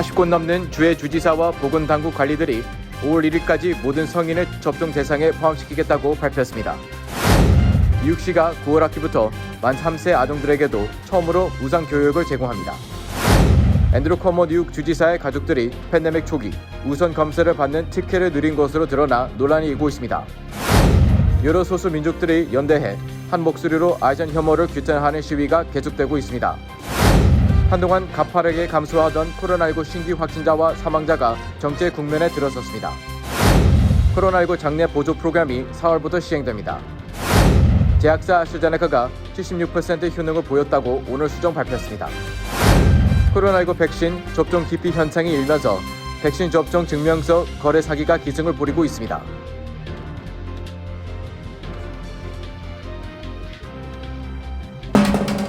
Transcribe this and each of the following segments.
40곳 넘는 주의 주지사와 보건당국 관리들이 5월 1일까지 모든 성인을 접종 대상에 포함시키겠다고 발표했습니다. 뉴욕시가 9월 학기부터 만 3세 아동들에게도 처음으로 무상 교육을 제공합니다. 앤드루 커머 뉴욕 주지사의 가족들이 팬데믹 초기 우선 검사를 받는 특혜를 누린 것으로 드러나 논란이 일고 있습니다. 여러 소수 민족들이 연대해 한 목소리로 아시안 혐오를 규탄하는 시위가 계속되고 있습니다. 한동안 가파르게 감소하던 코로나19 신규 확진자와 사망자가 정체 국면에 들어섰습니다. 코로나19 장내 보조 프로그램이 4월부터 시행됩니다. 제약사 아스트라제네카가 76% 효능을 보였다고 오늘 수정 발표했습니다. 코로나19 백신 접종 기피 현상이 일면서 백신 접종 증명서 거래 사기가 기승을 부리고 있습니다.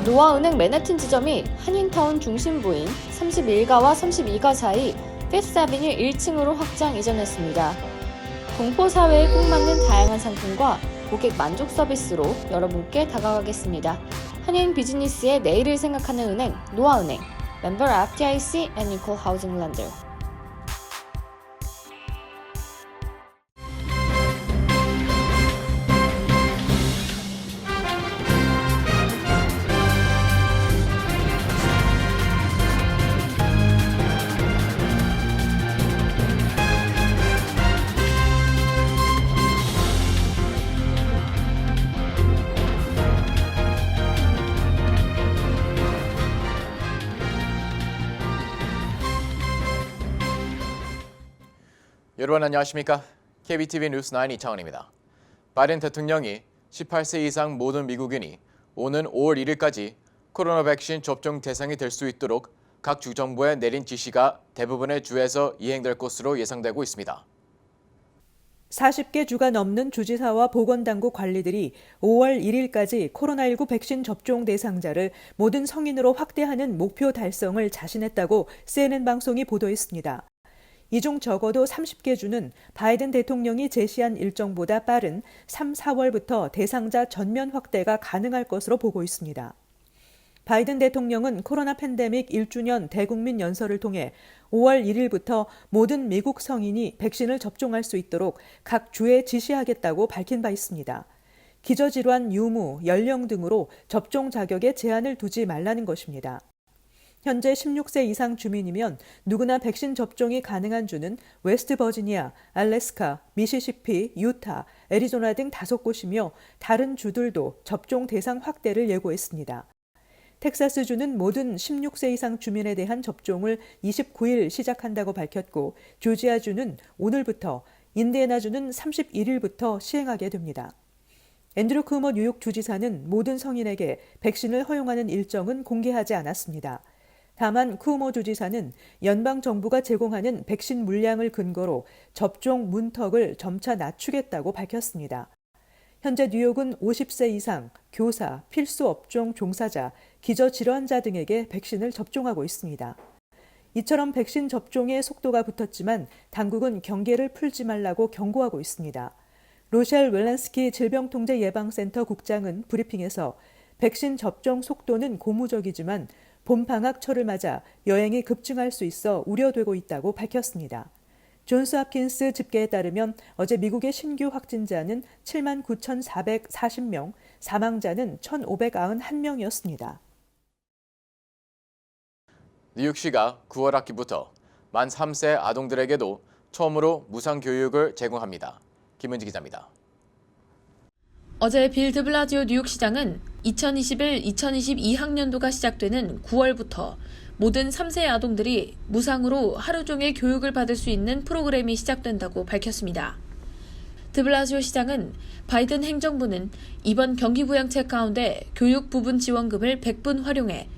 노아은행 맨해튼 지점이 한인타운 중심부인 31가와 32가 사이 피프스 아비뉴 1층으로 확장 이전했습니다. 동포사회에 꼭 맞는 다양한 상품과 고객 만족 서비스로 여러분께 다가가겠습니다. 한인 비즈니스의 내일을 생각하는 은행 노아은행 멤버 FDIC and Equal Housing Lender. 여러분 안녕하십니까? KBTV 뉴스 9 이창원입니다. 바이든 대통령이 18세 이상 모든 미국인이 오는 5월 1일까지 코로나 백신 접종 대상이 될 수 있도록 각 주정부에 내린 지시가 대부분의 주에서 이행될 것으로 예상되고 있습니다. 40개 주가 넘는 주지사와 보건당국 관리들이 5월 1일까지 코로나19 백신 접종 대상자를 모든 성인으로 확대하는 목표 달성을 자신했다고 CNN 방송이 보도했습니다. 이 중 적어도 30개 주는 바이든 대통령이 제시한 일정보다 빠른 3, 4월부터 대상자 전면 확대가 가능할 것으로 보고 있습니다. 바이든 대통령은 코로나 팬데믹 1주년 대국민 연설을 통해 5월 1일부터 모든 미국 성인이 백신을 접종할 수 있도록 각 주에 지시하겠다고 밝힌 바 있습니다. 기저질환, 유무, 연령 등으로 접종 자격에 제한을 두지 말라는 것입니다. 현재 16세 이상 주민이면 누구나 백신 접종이 가능한 주는 웨스트버지니아, 알래스카, 미시시피, 유타, 애리조나 등 5곳이며 다른 주들도 접종 대상 확대를 예고했습니다. 텍사스주는 모든 16세 이상 주민에 대한 접종을 29일 시작한다고 밝혔고 조지아주는 오늘부터, 인디애나주는 31일부터 시행하게 됩니다. 앤드루 쿠머 뉴욕 주지사는 모든 성인에게 백신을 허용하는 일정은 공개하지 않았습니다. 다만 쿠오모 주지사는 연방정부가 제공하는 백신 물량을 근거로 접종 문턱을 점차 낮추겠다고 밝혔습니다. 현재 뉴욕은 50세 이상, 교사, 필수 업종 종사자, 기저질환자 등에게 백신을 접종하고 있습니다. 이처럼 백신 접종에 속도가 붙었지만 당국은 경계를 풀지 말라고 경고하고 있습니다. 로셸 웰란스키 질병통제예방센터 국장은 브리핑에서 백신 접종 속도는 고무적이지만 봄방학철을 맞아 여행이 급증할 수 있어 우려되고 있다고 밝혔습니다. 존스 홉킨스 집계에 따르면 어제 미국의 신규 확진자는 79,440명, 사망자는 1,591명이었습니다. 뉴욕시가 9월 학기부터 만 3세 아동들에게도 처음으로 무상 교육을 제공합니다. 김은지 기자입니다. 어제 빌 드블라지오 뉴욕시장은 2021-2022학년도가 시작되는 9월부터 모든 3세 아동들이 무상으로 하루 종일 교육을 받을 수 있는 프로그램이 시작된다고 밝혔습니다. 드블라지오 시장은 바이든 행정부는 이번 경기부양책 가운데 교육 부분 지원금을 100분 활용해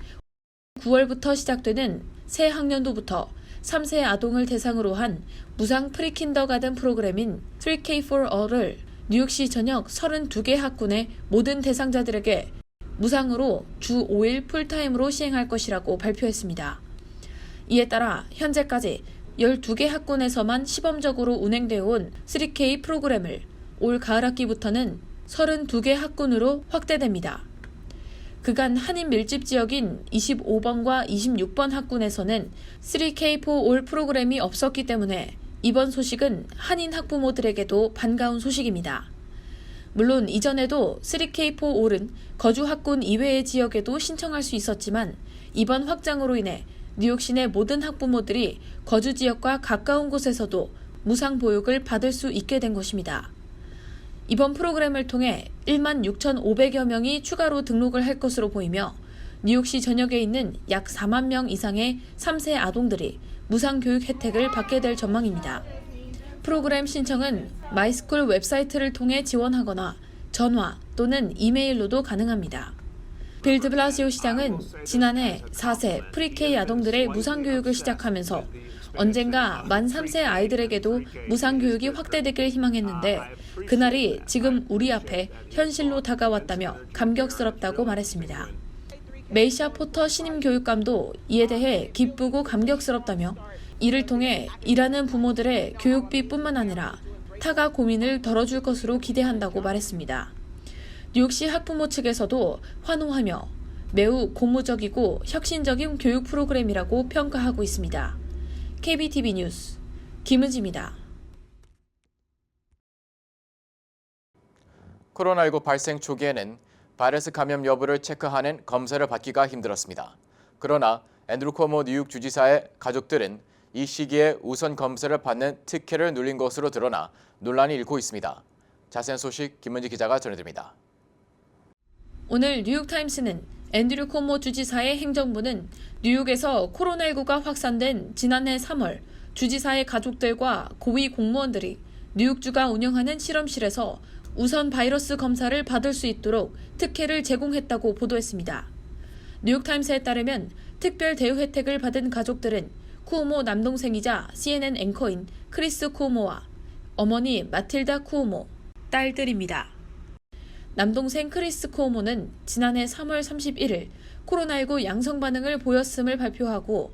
9월부터 시작되는 새 학년도부터 3세 아동을 대상으로 한 무상 프리킨더가든 프로그램인 3K for All을 뉴욕시 전역 32개 학군의 모든 대상자들에게 무상으로 주 5일 풀타임으로 시행할 것이라고 발표했습니다. 이에 따라 현재까지 12개 학군에서만 시범적으로 운행되어 온 3K 프로그램을 올 가을 학기부터는 32개 학군으로 확대됩니다. 그간 한인 밀집 지역인 25번과 26번 학군에서는 3K4올 프로그램이 없었기 때문에 이번 소식은 한인 학부모들에게도 반가운 소식입니다. 물론 이전에도 3K4올은 거주 학군 이외의 지역에도 신청할 수 있었지만 이번 확장으로 인해 뉴욕시 내 모든 학부모들이 거주 지역과 가까운 곳에서도 무상 보육을 받을 수 있게 된 것입니다. 이번 프로그램을 통해 1만 6,500여 명이 추가로 등록을 할 것으로 보이며 뉴욕시 전역에 있는 약 4만 명 이상의 3세 아동들이 무상 교육 혜택을 받게 될 전망입니다. 프로그램 신청은 마이스쿨 웹사이트를 통해 지원하거나 전화 또는 이메일로도 가능합니다. 빌 드블라시오 시장은 지난해 4세 프리-K 아동들의 무상 교육을 시작하면서 언젠가 만 3세 아이들에게도 무상 교육이 확대되길 희망했는데 그날이 지금 우리 앞에 현실로 다가왔다며 감격스럽다고 말했습니다. 메이샤 포터 신임 교육감도 이에 대해 기쁘고 감격스럽다며 이를 통해 일하는 부모들의 교육비뿐만 아니라 타가 고민을 덜어줄 것으로 기대한다고 말했습니다. 뉴욕시 학부모 측에서도 환호하며 매우 고무적이고 혁신적인 교육 프로그램이라고 평가하고 있습니다. KBTV 뉴스 김은지입니다. 코로나19 발생 초기에는 바이러스 감염 여부를 체크하는 검사를 받기가 힘들었습니다. 그러나 앤드루 코모 뉴욕 주지사의 가족들은 이 시기에 우선 검사를 받는 특혜를 누린 것으로 드러나 논란이 일고 있습니다. 자세한 소식 김은지 기자가 전해드립니다. 오늘 뉴욕타임스는 앤드류 코모 주지사의 행정부는 뉴욕에서 코로나19가 확산된 지난해 3월 주지사의 가족들과 고위 공무원들이 뉴욕주가 운영하는 실험실에서 우선 바이러스 검사를 받을 수 있도록 특혜를 제공했다고 보도했습니다. 뉴욕타임스에 따르면 특별 대우 혜택을 받은 가족들은 쿠오모 남동생이자 CNN 앵커인 크리스 쿠오모와 어머니 마틸다 쿠오모, 딸들입니다. 남동생 크리스 쿠오모는 지난해 3월 31일 코로나19 양성 반응을 보였음을 발표하고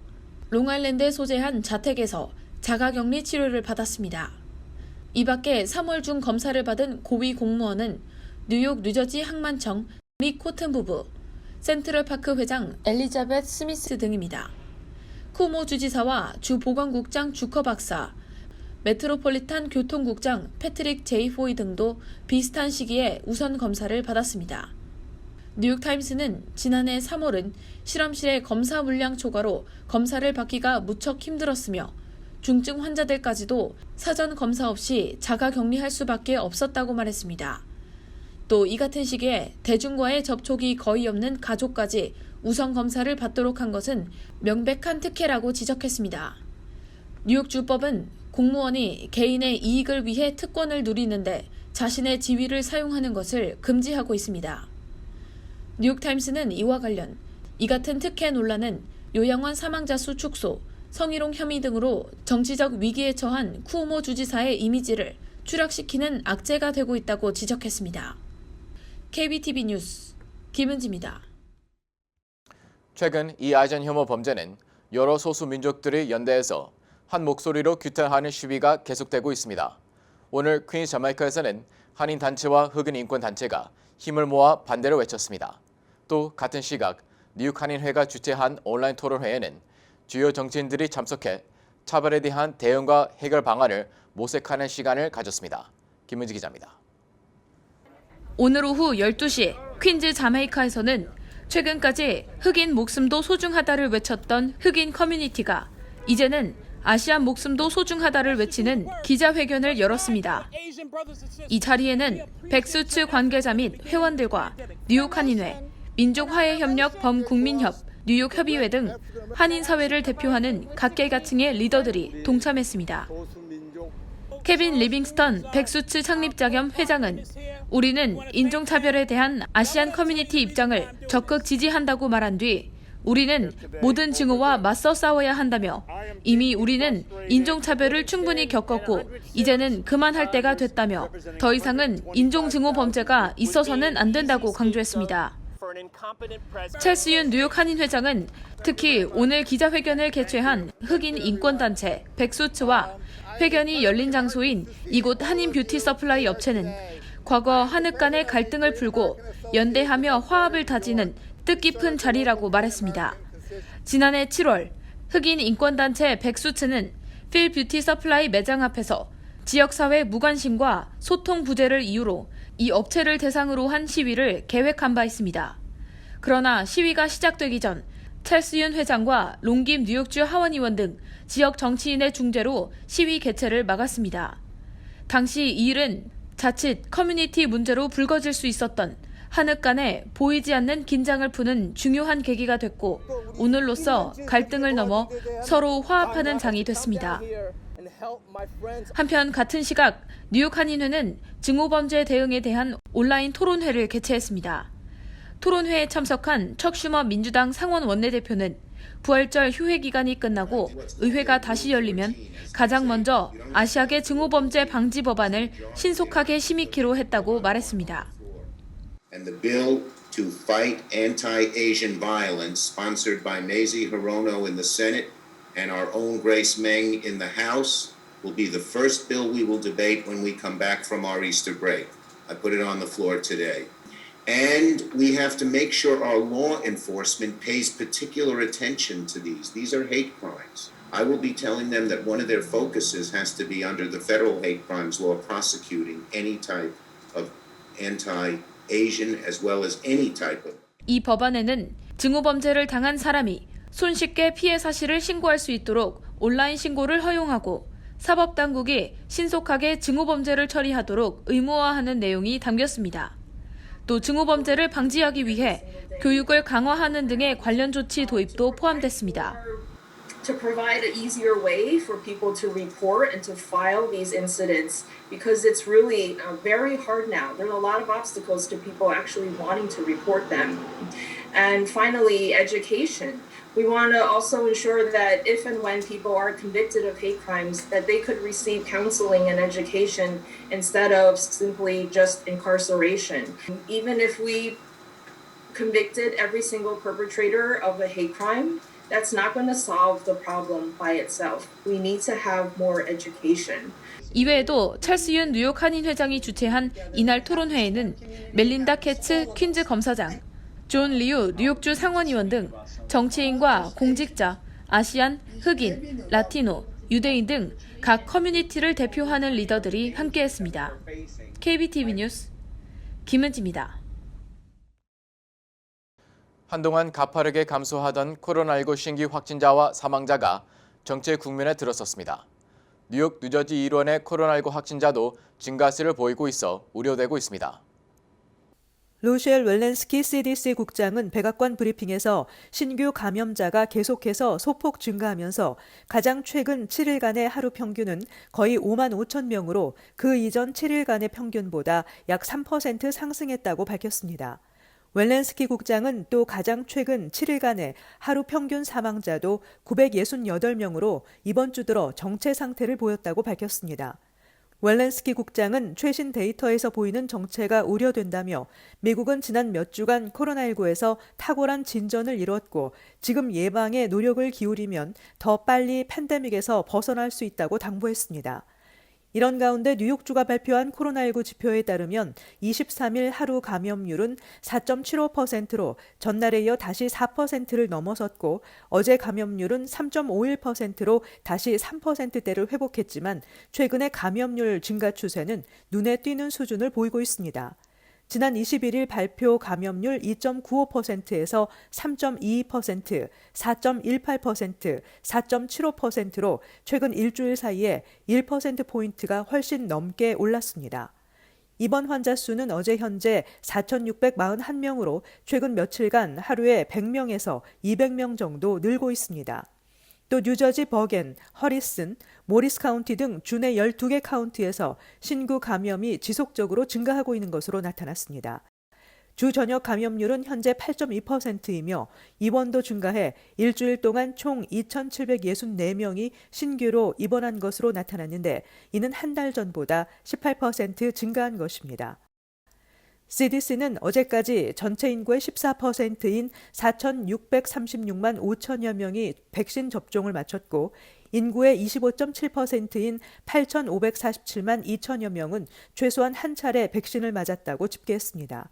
롱아일랜드에 소재한 자택에서 자가격리 치료를 받았습니다. 이 밖에 3월 중 검사를 받은 고위 공무원은 뉴욕 뉴저지 항만청 리 코튼 부부, 센트럴파크 회장 엘리자베트 스미스 등입니다. 쿠오모 주지사와 주 보건국장 주커 박사, 메트로폴리탄 교통국장 패트릭 제이 포이 등도 비슷한 시기에 우선 검사를 받았습니다. 뉴욕타임스는 지난해 3월은 실험실의 검사 물량 초과로 검사를 받기가 무척 힘들었으며 중증 환자들까지도 사전 검사 없이 자가 격리할 수밖에 없었다고 말했습니다. 또 이 같은 시기에 대중과의 접촉이 거의 없는 가족까지 우선 검사를 받도록 한 것은 명백한 특혜라고 지적했습니다. 뉴욕주법은 공무원이 개인의 이익을 위해 특권을 누리는데 자신의 지위를 사용하는 것을 금지하고 있습니다. 뉴욕타임스는 이와 관련 이 같은 특혜 논란은 요양원 사망자 수 축소, 성희롱 혐의 등으로 정치적 위기에 처한 쿠오모 주지사의 이미지를 추락시키는 악재가 되고 있다고 지적했습니다. KBTV 뉴스 김은지입니다. 최근 이 아이젠 혐오 범죄는 여러 소수 민족들이 연대해서 한 목소리로 규탄하는 시위가 계속되고 있습니다. 오늘 퀸즈 자메이카에서는 한인 단체와 흑인 인권 단체가 힘을 모아 반대를 외쳤습니다. 또 같은 시각 뉴욕 한인회가 주최한 온라인 토론회에는 주요 정치인들이 참석해 차별에 대한 대응과 해결 방안을 모색하는 시간을 가졌습니다. 김은지 기자입니다. 오늘 오후 12시 퀸즈 자메이카에서는 최근까지 흑인 목숨도 소중하다를 외쳤던 흑인 커뮤니티가 이제는 아시안 목숨도 소중하다를 외치는 기자회견을 열었습니다. 이 자리에는 백수츠 관계자 및 회원들과 뉴욕 한인회, 민족화해협력 범국민협, 뉴욕 협의회 등 한인 사회를 대표하는 각계각층의 리더들이 동참했습니다. 케빈 리빙스턴 백수츠 창립자 겸 회장은 우리는 인종차별에 대한 아시안 커뮤니티 입장을 적극 지지한다고 말한 뒤 우리는 모든 증오와 맞서 싸워야 한다며 이미 우리는 인종차별을 충분히 겪었고 이제는 그만할 때가 됐다며 더 이상은 인종증오 범죄가 있어서는 안 된다고 강조했습니다. 찰스윤 뉴욕 한인 회장은 특히 오늘 기자회견을 개최한 흑인 인권단체 백수츠와 회견이 열린 장소인 이곳 한인 뷰티 서플라이 업체는 과거 한흑 간의 갈등을 풀고 연대하며 화합을 다지는 뜻깊은 자리라고 말했습니다. 지난해 7월 흑인 인권단체 백수츠는 필 뷰티 서플라이 매장 앞에서 지역사회 무관심과 소통 부재를 이유로 이 업체를 대상으로 한 시위를 계획한 바 있습니다. 그러나 시위가 시작되기 전 찰스윤 회장과 롱김 뉴욕주 하원의원 등 지역 정치인의 중재로 시위 개최를 막았습니다. 당시 이 일은 자칫 커뮤니티 문제로 불거질 수 있었던 한흑 간의 보이지 않는 긴장을 푸는 중요한 계기가 됐고 오늘로써 갈등을 넘어 서로 화합하는 장이 됐습니다. 한편 같은 시각 뉴욕 한인회는 증오범죄 대응에 대한 온라인 토론회를 개최했습니다. 토론회에 참석한 척 슈머 민주당 상원 원내대표는 부활절 휴회 기간이 끝나고 의회가 다시 열리면 가장 먼저 아시아계 증오범죄 방지 법안을 신속하게 심의키로 했다고 말했습니다. And the bill to fight anti-Asian violence, sponsored by Mazie Hirono in the Senate and our own Grace Meng in the House, will be the first bill we will debate when we come back from our Easter break. I put it on the floor today. And we have to make sure our law enforcement pays particular attention to these. These are hate crimes. I will be telling them that one of their focuses has to be under the federal hate crimes law prosecuting any type of anti-Asian as well as any type of. 이 법안에는 증오범죄를 당한 사람이 손쉽게 피해 사실을 신고할 수 있도록 온라인 신고를 허용하고 사법당국이 신속하게 증오범죄를 처리하도록 의무화하는 내용이 담겼습니다. 또 증오범죄를 방지하기 위해 교육을 강화하는 등의 관련 조치 도입도 포함됐습니다. To provide an easier way for people to report and to file these incidents because it's really very hard now. There are a lot of obstacles to people actually wanting to report them. And finally, education. We want to also ensure that if and when people are convicted of hate crimes, that they could receive counseling and education instead of simply just incarceration. Even if we convicted every single perpetrator of a hate crime, that's not going to solve the problem by itself. We need to have more education. 이외에도 찰스윤 뉴욕 한인 회장이 주최한 이날 토론회에는 멜린다 캐츠 퀸즈 검사장, 존 리우 뉴욕주 상원의원 등 정치인과 공직자, 아시안, 흑인, 라티노, 유대인 등 각 커뮤니티를 대표하는 리더들이 함께했습니다. KBTV 뉴스 김은지입니다. 한동안 가파르게 감소하던 코로나19 신규 확진자와 사망자가 정체 국면에 들어섰습니다. 뉴욕, 뉴저지 일원의 코로나19 확진자도 증가세를 보이고 있어 우려되고 있습니다. 로셸 웰렌스키 CDC 국장은 백악관 브리핑에서 신규 감염자가 계속해서 소폭 증가하면서 가장 최근 7일간의 하루 평균은 거의 5만 5천 명으로 그 이전 7일간의 평균보다 약 3% 상승했다고 밝혔습니다. 웰렌스키 국장은 또 가장 최근 7일간의 하루 평균 사망자도 968명으로 이번 주 들어 정체 상태를 보였다고 밝혔습니다. 웰렌스키 국장은 최신 데이터에서 보이는 정체가 우려된다며 미국은 지난 몇 주간 코로나19에서 탁월한 진전을 이뤘고 지금 예방에 노력을 기울이면 더 빨리 팬데믹에서 벗어날 수 있다고 당부했습니다. 이런 가운데 뉴욕주가 발표한 코로나19 지표에 따르면 23일 하루 감염률은 4.75%로 전날에 이어 다시 4%를 넘어섰고 어제 감염률은 3.51%로 다시 3%대를 회복했지만 최근의 감염률 증가 추세는 눈에 띄는 수준을 보이고 있습니다. 지난 21일 발표 감염률 2.95%에서 3.22%, 4.18%, 4.75%로 최근 일주일 사이에 1%포인트가 훨씬 넘게 올랐습니다. 입원 환자 수는 어제 현재 4,641명으로 최근 며칠간 하루에 100명에서 200명 정도 늘고 있습니다. 또 뉴저지 버겐, 허리슨, 모리스 카운티 등 주내 12개 카운티에서 신규 감염이 지속적으로 증가하고 있는 것으로 나타났습니다. 주 전역 감염률은 현재 8.2%이며 입원도 증가해 일주일 동안 총 2,764명이 신규로 입원한 것으로 나타났는데 이는 한 달 전보다 18% 증가한 것입니다. CDC는 어제까지 전체 인구의 14%인 4,636만 5천여 명이 백신 접종을 마쳤고 인구의 25.7%인 8,547만 2천여 명은 최소한 한 차례 백신을 맞았다고 집계했습니다.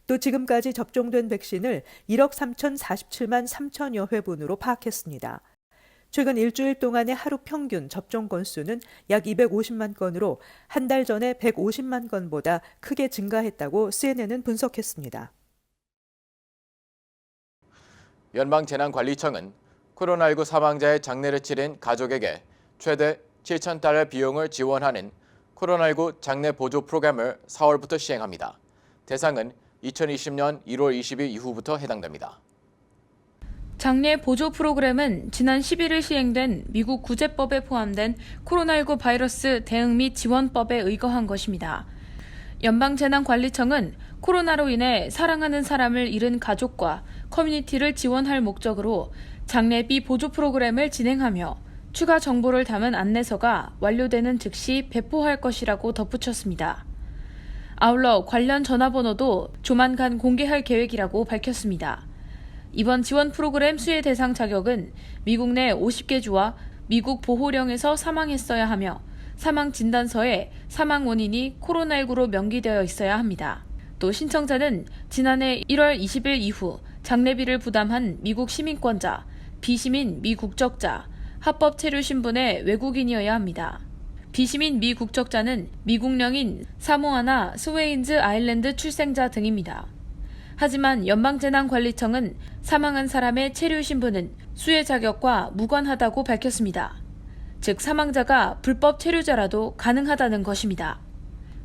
또 지금까지 접종된 백신을 1억 3,047만 3천여 회분으로 파악했습니다. 최근 일주일 동안의 하루 평균 접종 건수는 약 250만 건으로 한 달 전에 150만 건보다 크게 증가했다고 CNN은 분석했습니다. 연방재난관리청은 코로나19 사망자의 장례를 치른 가족에게 최대 7,000달러 비용을 지원하는 코로나19 장례 보조 프로그램을 4월부터 시행합니다. 대상은 2020년 1월 20일 이후부터 해당됩니다. 장례 보조 프로그램은 지난 11일 시행된 미국 구제법에 포함된 코로나19 바이러스 대응 및 지원법에 의거한 것입니다. 연방재난관리청은 코로나로 인해 사랑하는 사람을 잃은 가족과 커뮤니티를 지원할 목적으로 장례비 보조 프로그램을 진행하며 추가 정보를 담은 안내서가 완료되는 즉시 배포할 것이라고 덧붙였습니다. 아울러 관련 전화번호도 조만간 공개할 계획이라고 밝혔습니다. 이번 지원 프로그램 수혜 대상 자격은 미국 내 50개 주와 미국 보호령에서 사망했어야 하며 사망 진단서에 사망 원인이 코로나19로 명기되어 있어야 합니다. 또 신청자는 지난해 1월 20일 이후 장례비를 부담한 미국 시민권자, 비시민 미국적자, 합법 체류 신분의 외국인이어야 합니다. 비시민 미국적자는 미국령인 사모아나 스웨인즈 아일랜드 출생자 등입니다. 하지만 연방재난관리청은 사망한 사람의 체류 신분은 수혜 자격과 무관하다고 밝혔습니다. 즉 사망자가 불법 체류자라도 가능하다는 것입니다.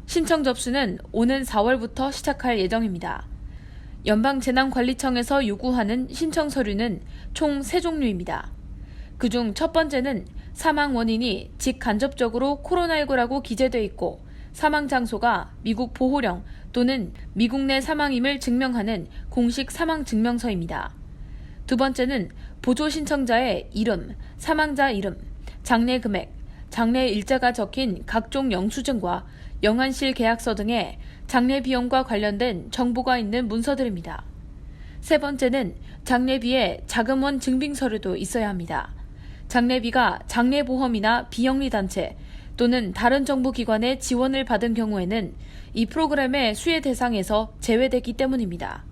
신청 접수는 오는 4월부터 시작할 예정입니다. 연방재난관리청에서 요구하는 신청 서류는 총 3종류입니다. 그중 첫 번째는 사망 원인이 직간접적으로 코로나19라고 기재돼 있고 사망 장소가 미국 보호령 또는 미국 내 사망임을 증명하는 공식 사망 증명서입니다. 두 번째는 보조 신청자의 이름, 사망자 이름, 장례 금액, 장례 일자가 적힌 각종 영수증과 영안실 계약서 등의 장례 비용과 관련된 정보가 있는 문서들입니다. 세 번째는 장례비의 자금원 증빙 서류도 있어야 합니다. 장례비가 장례보험이나 비영리단체 또는 다른 정부기관의 지원을 받은 경우에는 이 프로그램의 수혜 대상에서 제외되기 때문입니다.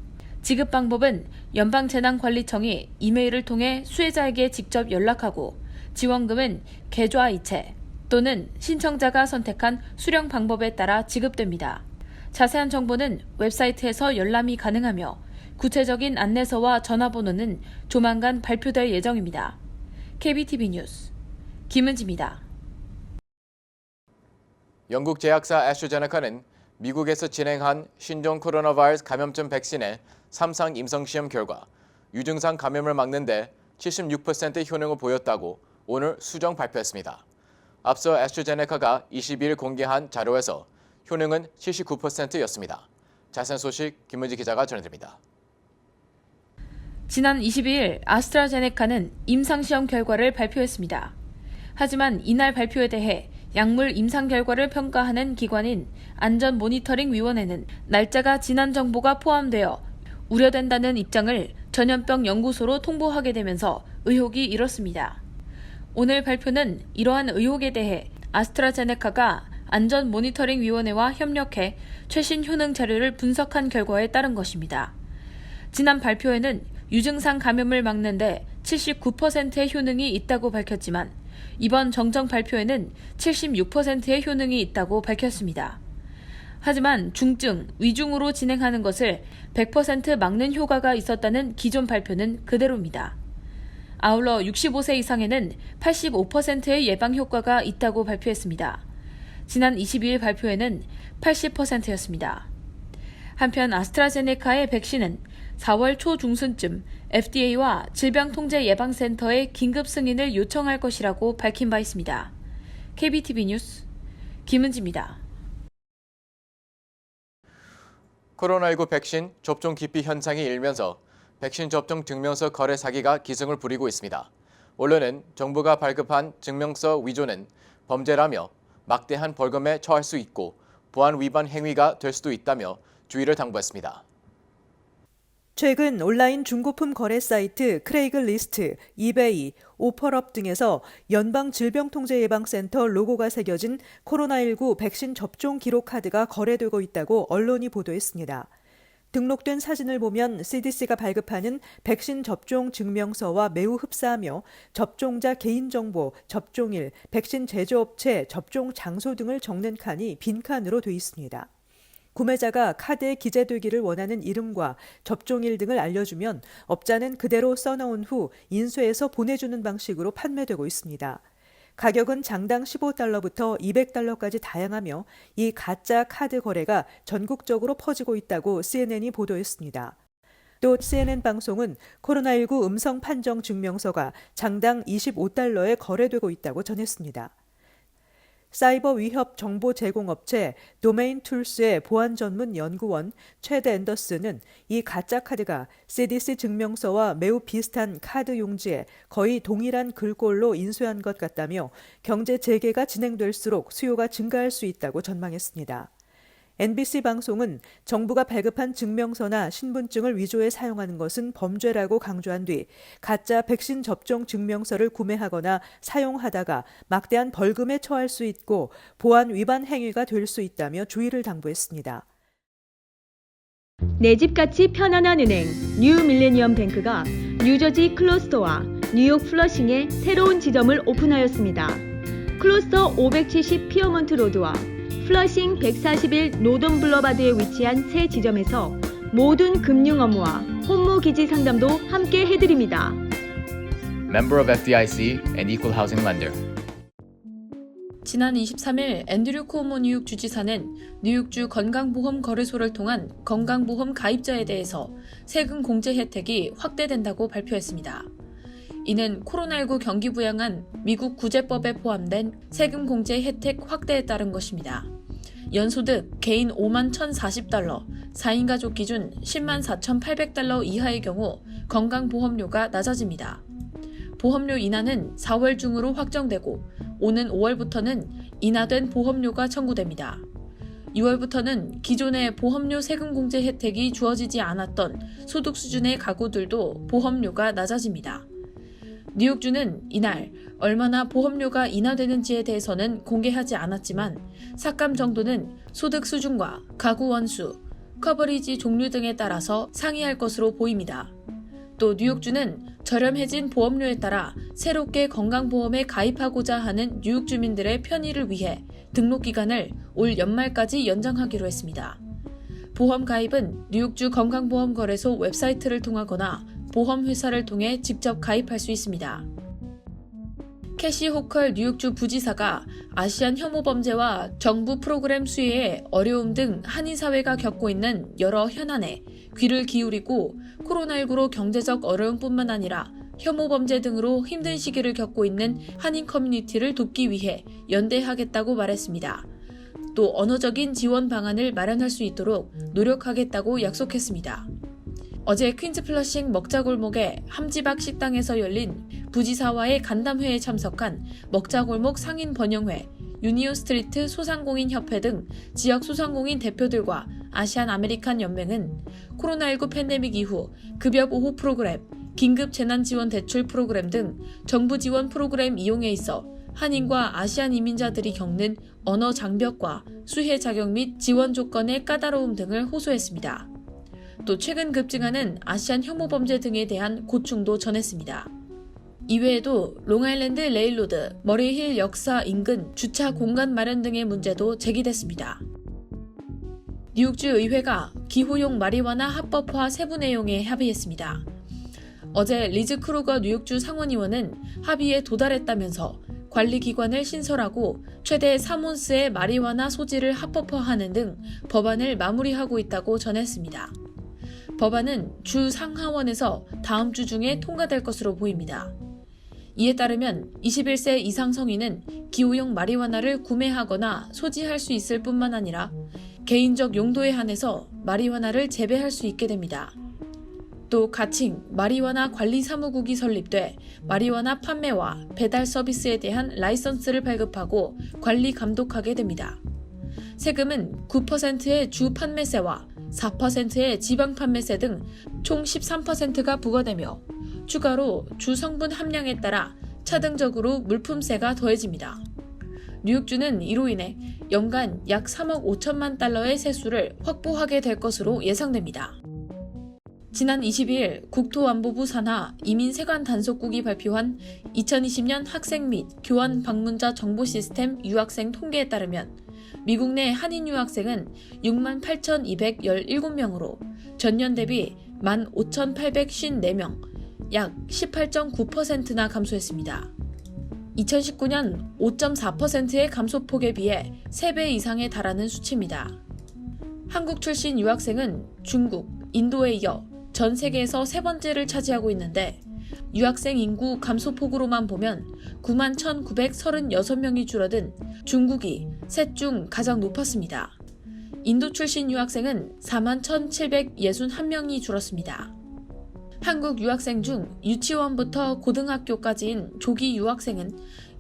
지급 방법은 연방재난관리청이 이메일을 통해 수혜자에게 직접 연락하고 지원금은 계좌이체 또는 신청자가 선택한 수령 방법에 따라 지급됩니다. 자세한 정보는 웹사이트에서 열람이 가능하며 구체적인 안내서와 전화번호는 조만간 발표될 예정입니다. KBTV 뉴스 김은지입니다. 영국 제약사 애스트라제네카는 미국에서 진행한 신종 코로나 바이러스 감염증 백신의 3상 임상시험 결과 유증상 감염을 막는 데 76%의 효능을 보였다고 오늘 수정 발표했습니다. 앞서 애스트라제네카가 22일 공개한 자료에서 효능은 79%였습니다. 자세한 소식 김은지 기자가 전해드립니다. 지난 22일 아스트라제네카는 임상시험 결과를 발표했습니다. 하지만 이날 발표에 대해 약물 임상 결과를 평가하는 기관인 안전모니터링위원회는 날짜가 지난 정보가 포함되어 우려된다는 입장을 전염병 연구소로 통보하게 되면서 의혹이 일었습니다. 오늘 발표는 이러한 의혹에 대해 아스트라제네카가 안전모니터링위원회와 협력해 최신 효능 자료를 분석한 결과에 따른 것입니다. 지난 발표에는 유증상 감염을 막는 데 79%의 효능이 있다고 밝혔지만 이번 정정 발표에는 76%의 효능이 있다고 밝혔습니다. 하지만 중증, 위중으로 진행하는 것을 100% 막는 효과가 있었다는 기존 발표는 그대로입니다. 아울러 65세 이상에는 85%의 예방 효과가 있다고 발표했습니다. 지난 22일 발표에는 80%였습니다. 한편 아스트라제네카의 백신은 4월 초중순쯤 FDA와 질병통제예방센터에 긴급 승인을 요청할 것이라고 밝힌 바 있습니다. KBTV 뉴스 김은지입니다. 코로나19 백신 접종 기피 현상이 일면서 백신 접종 증명서 거래 사기가 기승을 부리고 있습니다. 언론은 정부가 발급한 증명서 위조는 범죄라며 막대한 벌금에 처할 수 있고 보안 위반 행위가 될 수도 있다며 주의를 당부했습니다. 최근 온라인 중고품 거래 사이트 크레이글리스트, 이베이, 오퍼럽 등에서 연방질병통제예방센터 로고가 새겨진 코로나19 백신 접종 기록 카드가 거래되고 있다고 언론이 보도했습니다. 등록된 사진을 보면 CDC가 발급하는 백신 접종 증명서와 매우 흡사하며 접종자 개인정보, 접종일, 백신 제조업체, 접종 장소 등을 적는 칸이 빈칸으로 돼 있습니다. 구매자가 카드에 기재되기를 원하는 이름과 접종일 등을 알려주면 업자는 그대로 써놓은 후 인쇄해서 보내주는 방식으로 판매되고 있습니다. 가격은 장당 $15부터 $200까지 다양하며 이 가짜 카드 거래가 전국적으로 퍼지고 있다고 CNN이 보도했습니다. 또 CNN 방송은 코로나19 음성 판정 증명서가 장당 $25에 거래되고 있다고 전했습니다. 사이버 위협 정보 제공 업체 도메인 툴스의 보안 전문 연구원 최드 앤더슨은 이 가짜 카드가 CDC 증명서와 매우 비슷한 카드 용지에 거의 동일한 글꼴로 인쇄한 것 같다며 경제 재개가 진행될수록 수요가 증가할 수 있다고 전망했습니다. NBC 방송은 정부가 발급한 증명서나 신분증을 위조해 사용하는 것은 범죄라고 강조한 뒤 가짜 백신 접종 증명서를 구매하거나 사용하다가 막대한 벌금에 처할 수 있고 보안 위반 행위가 될 수 있다며 주의를 당부했습니다. 내 집같이 편안한 은행 뉴 밀레니엄 뱅크가 뉴저지 클로스터와 뉴욕 플러싱에 새로운 지점을 오픈하였습니다. 클로스터 570 피어먼트 로드와 플러싱 141 노던 블러바드에 위치한 새 지점에서 모든 금융 업무와 혼무 기지 상담도 함께 해드립니다. Member of FDIC and Equal Housing Lender. 지난 23일 앤드류 쿠오모 뉴욕 주지사는 뉴욕주 건강보험 거래소를 통한 건강보험 가입자에 대해서 세금 공제 혜택이 확대된다고 발표했습니다. 이는 코로나19 경기 부양한 미국 구제법에 포함된 세금 공제 혜택 확대에 따른 것입니다. 연소득 개인 $5만 $1,040, 4인 가족 기준 $10만 $4,800 이하의 경우 건강보험료가 낮아집니다. 보험료 인하는 4월 중으로 확정되고 오는 5월부터는 인하된 보험료가 청구됩니다. 6월부터는 기존의 보험료 세금 공제 혜택이 주어지지 않았던 소득 수준의 가구들도 보험료가 낮아집니다. 뉴욕주는 이날 얼마나 보험료가 인하되는지에 대해서는 공개하지 않았지만 삭감 정도는 소득 수준과 가구 원수, 커버리지 종류 등에 따라서 상이할 것으로 보입니다. 또 뉴욕주는 저렴해진 보험료에 따라 새롭게 건강보험에 가입하고자 하는 뉴욕 주민들의 편의를 위해 등록 기간을 올 연말까지 연장하기로 했습니다. 보험 가입은 뉴욕주 건강보험거래소 웹사이트를 통하거나 보험회사를 통해 직접 가입할 수 있습니다. 캐시 호컬 뉴욕주 부지사가 아시안 혐오 범죄와 정부 프로그램 수혜에 어려움 등 한인 사회가 겪고 있는 여러 현안에 귀를 기울이고 코로나19로 경제적 어려움뿐만 아니라 혐오 범죄 등으로 힘든 시기를 겪고 있는 한인 커뮤니티를 돕기 위해 연대하겠다고 말했습니다. 또 언어적인 지원 방안을 마련할 수 있도록 노력하겠다고 약속했습니다. 어제 퀸즈 플러싱 먹자골목의 함지박 식당에서 열린 부지사와의 간담회에 참석한 먹자골목 상인 번영회, 유니온 스트리트 소상공인 협회 등 지역 소상공인 대표들과 아시안 아메리칸 연맹은 코로나19 팬데믹 이후 급여 보호 프로그램, 긴급 재난 지원 대출 프로그램 등 정부 지원 프로그램 이용에 있어 한인과 아시안 이민자들이 겪는 언어 장벽과 수혜 자격 및 지원 조건의 까다로움 등을 호소했습니다. 또 최근 급증하는 아시안 혐오 범죄 등에 대한 고충도 전했습니다. 이외에도 롱아일랜드 레일로드, 머리힐 역사 인근 주차 공간 마련 등의 문제도 제기됐습니다. 뉴욕주 의회가 기호용 마리화나 합법화 세부 내용에 합의했습니다. 어제 리즈 크루거 뉴욕주 상원의원은 합의에 도달했다면서 관리기관을 신설하고 최대 3온스의 마리화나 소지를 합법화하는 등 법안을 마무리하고 있다고 전했습니다. 법안은 주 상하원에서 다음 주 중에 통과될 것으로 보입니다. 이에 따르면 21세 이상 성인은 기호용 마리화나를 구매하거나 소지할 수 있을 뿐만 아니라 개인적 용도에 한해서 마리화나를 재배할 수 있게 됩니다. 또 가칭 마리화나 관리 사무국이 설립돼 마리화나 판매와 배달 서비스에 대한 라이선스를 발급하고 관리 감독하게 됩니다. 세금은 9%의 주 판매세와 4%의 지방 판매세 등 총 13%가 부과되며 추가로 주 성분 함량에 따라 차등적으로 물품세가 더해집니다. 뉴욕주는 이로 인해 연간 약 3억 5천만 달러의 세수를 확보하게 될 것으로 예상됩니다. 지난 22일 국토안보부 산하 이민세관 단속국이 발표한 2020년 학생 및 교환 방문자 정보 시스템 유학생 통계에 따르면 미국 내 한인 유학생은 68,217명으로 전년 대비 15,854명, 약 18.9%나 감소했습니다. 2019년 5.4%의 감소폭에 비해 3배 이상에 달하는 수치입니다. 한국 출신 유학생은 중국, 인도에 이어 전 세계에서 세 번째를 차지하고 있는데 유학생 인구 감소폭으로만 보면 91,936명이 줄어든 중국이 셋 중 가장 높았습니다. 인도 출신 유학생은 41,761명이 줄었습니다. 한국 유학생 중 유치원부터 고등학교까지인 조기 유학생은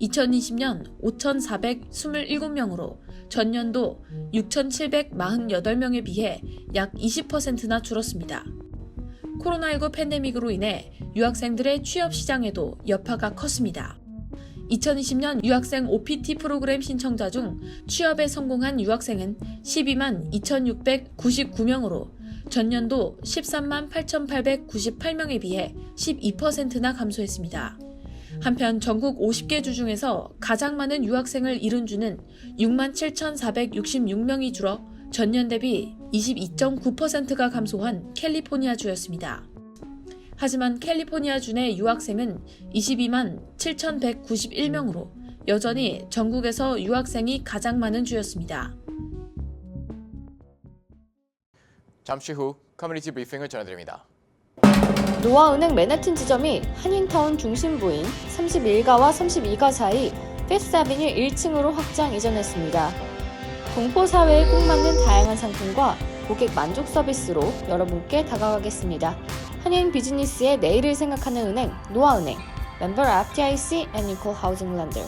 2020년 5,427명으로 전년도 6,748명에 비해 약 20%나 줄었습니다. 코로나19 팬데믹으로 인해 유학생들의 취업 시장에도 여파가 컸습니다. 2020년 유학생 OPT 프로그램 신청자 중 취업에 성공한 유학생은 12만 2,699명으로 전년도 13만 8,898명에 비해 12%나 감소했습니다. 한편 전국 50개 주 중에서 가장 많은 유학생을 잃은 주는 6만 7,466명이 줄어 전년 대비 22.9%가 감소한 캘리포니아 주였습니다. 하지만 캘리포니아 주 내 유학생은 22만 7,191명으로 여전히 전국에서 유학생이 가장 많은 주였습니다. 잠시 후 커뮤니티 브리핑을 전해드립니다. 노아은행 맨해튼 지점이 한인타운 중심부인 31가와 32가 사이 피프스 아비뉴 1층으로 확장 이전했습니다. 동포 사회에 꼭 맞는 다양한 상품과 고객 만족 서비스로 여러분께 다가가겠습니다. 한인 비즈니스의 내일을 생각하는 은행 노아은행, 멤버 FDIC and Equal Housing Lender.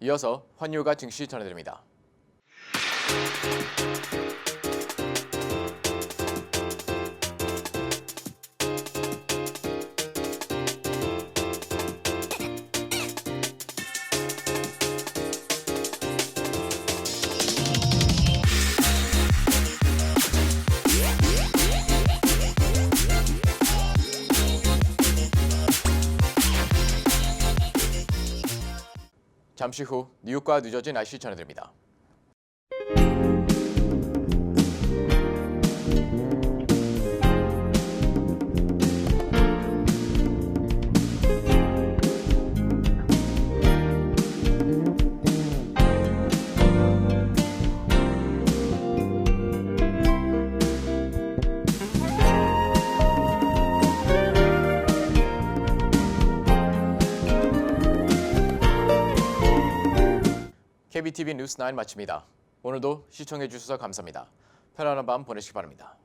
이어서 환율과 증시 전해드립니다. 잠시 후 뉴욕과 뉴저지 날씨 전해드립니다. KBTV 뉴스 9 마칩니다. 오늘도 시청해 주셔서 감사합니다. 편안한 밤 보내시기 바랍니다.